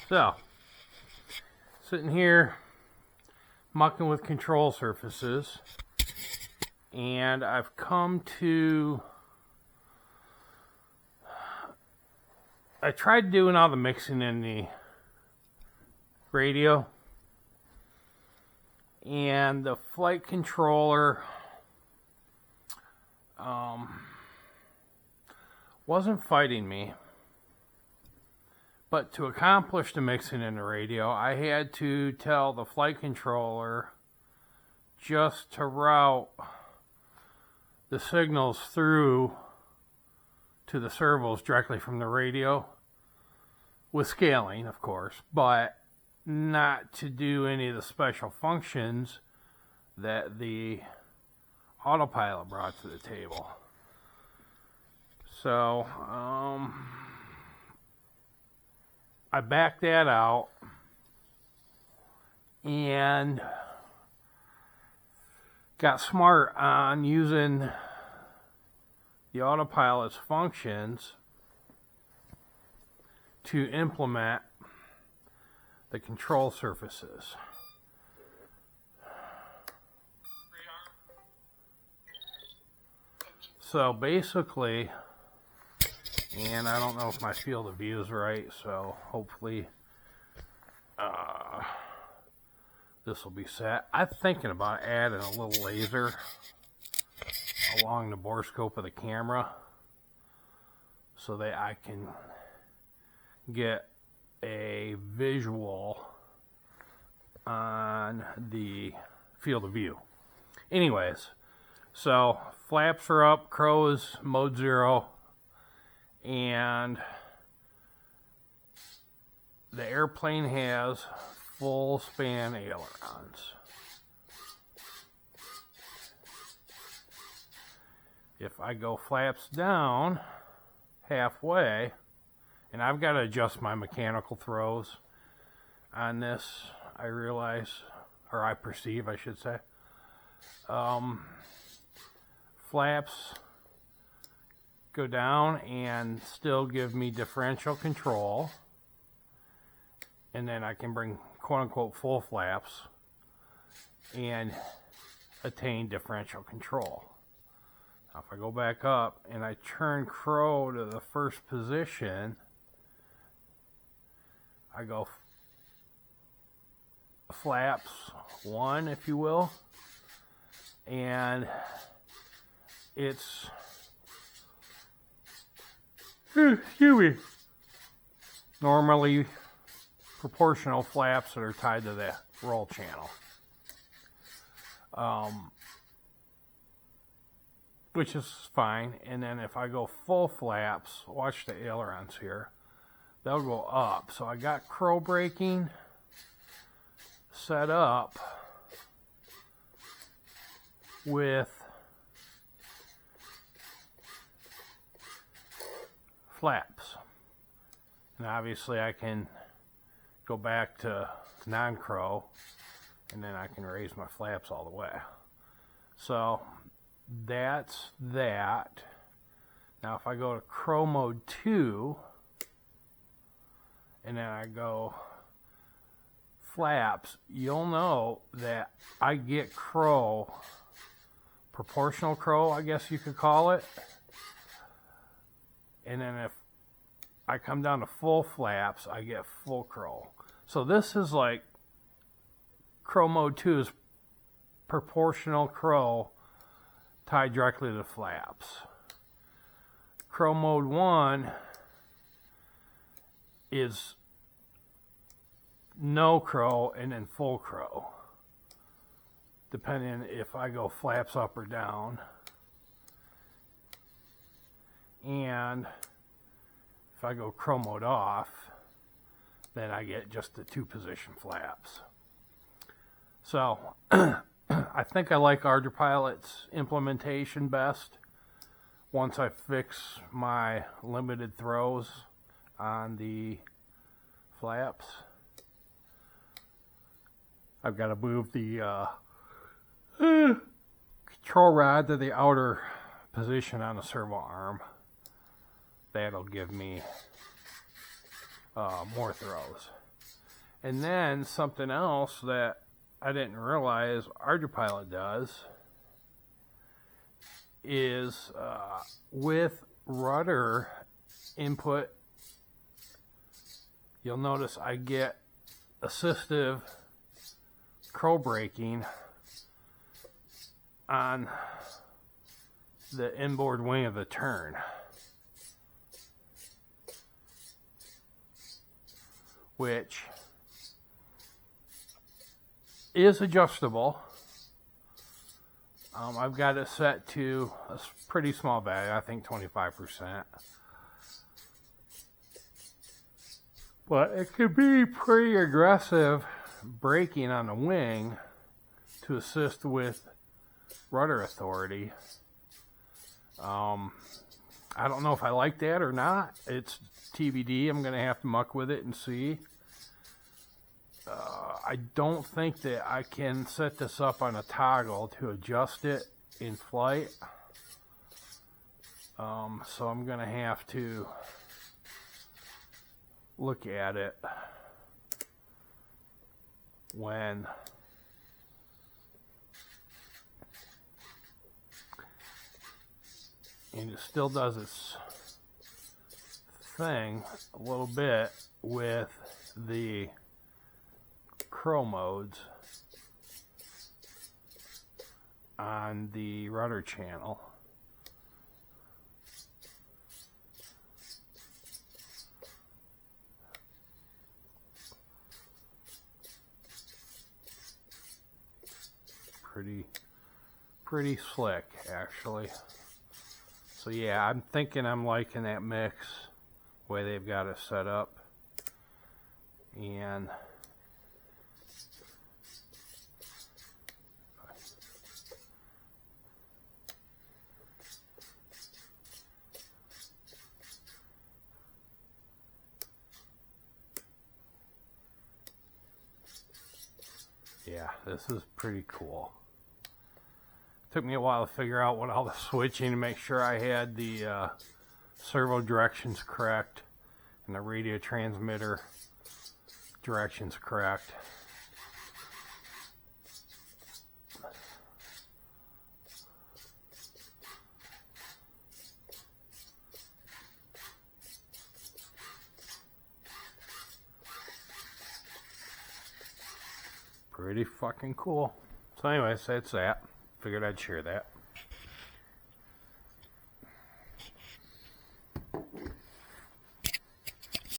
So, sitting here mucking with control surfaces, and I've come to... I tried doing all the mixing in the radio, and the flight controller wasn't fighting me. But to accomplish the mixing in the radio, I had to tell the flight controller just to route the signals through to the servos directly from the radio, with scaling, of course, but not to do any of the special functions that the autopilot brought to the table. So, I backed that out and got smart on using the autopilot's functions to implement the control surfaces. So basically, and I don't know if my field of view is right, so hopefully this will be set. I'm thinking about adding a little laser along the borescope of the camera so that I can get a visual on the field of view. Anyways, so flaps are up, crow is mode 0, and the airplane has full span ailerons. If I go flaps down halfway, and I've got to adjust my mechanical throws on this, I realize, or I perceive, I should say. Flaps go down and still give me differential control, and then I can bring quote-unquote full flaps and attain differential control. Now if I go back up and I turn crow to the first position, I go flaps 1, if you will, and it's normally proportional flaps that are tied to the roll channel, which is fine. And then if I go full flaps, watch the ailerons here, they'll go up. So I got crow braking set up with flaps, and obviously I can go back to non-crow, and then I can raise my flaps all the way. So that's that. Now if I go to crow mode 2, and then I go flaps, you'll know that I get crow, proportional crow, I guess you could call it. And then if I come down to full flaps, I get full crow. So this is like crow mode 2 is proportional crow tied directly to the flaps. Crow mode 1 is no crow and then full crow, depending if I go flaps up or down. And if I go crow mode off, then I get just the 2 position flaps. So I think I like Autopilot's implementation best once I fix my limited throws on the flaps. I've got to move the control rod to the outer position on the servo arm. That'll give me more throws. And then something else that I didn't realize ArduPilot does is with rudder input, you'll notice I get assistive crow braking on the inboard wing of the turn. Which is adjustable. I've got it set to a pretty small value, I think 25%. But it could be pretty aggressive braking on the wing to assist with rudder authority. I don't know if I like that or not. It's TBD. I'm going to have to muck with it and see. I don't think that I can set this up on a toggle to adjust it in flight. So I'm going to have to look at it when and it still does its thing a little bit with the crow modes on the rudder channel. Pretty slick, actually. So yeah, I'm thinking I'm liking that mix, the way they've got it set up. And yeah, this is pretty cool. Took me a while to figure out what all the switching to make sure I had the servo directions correct and the radio transmitter directions correct. Pretty fucking cool. So anyways, that's that. Figured I'd share that.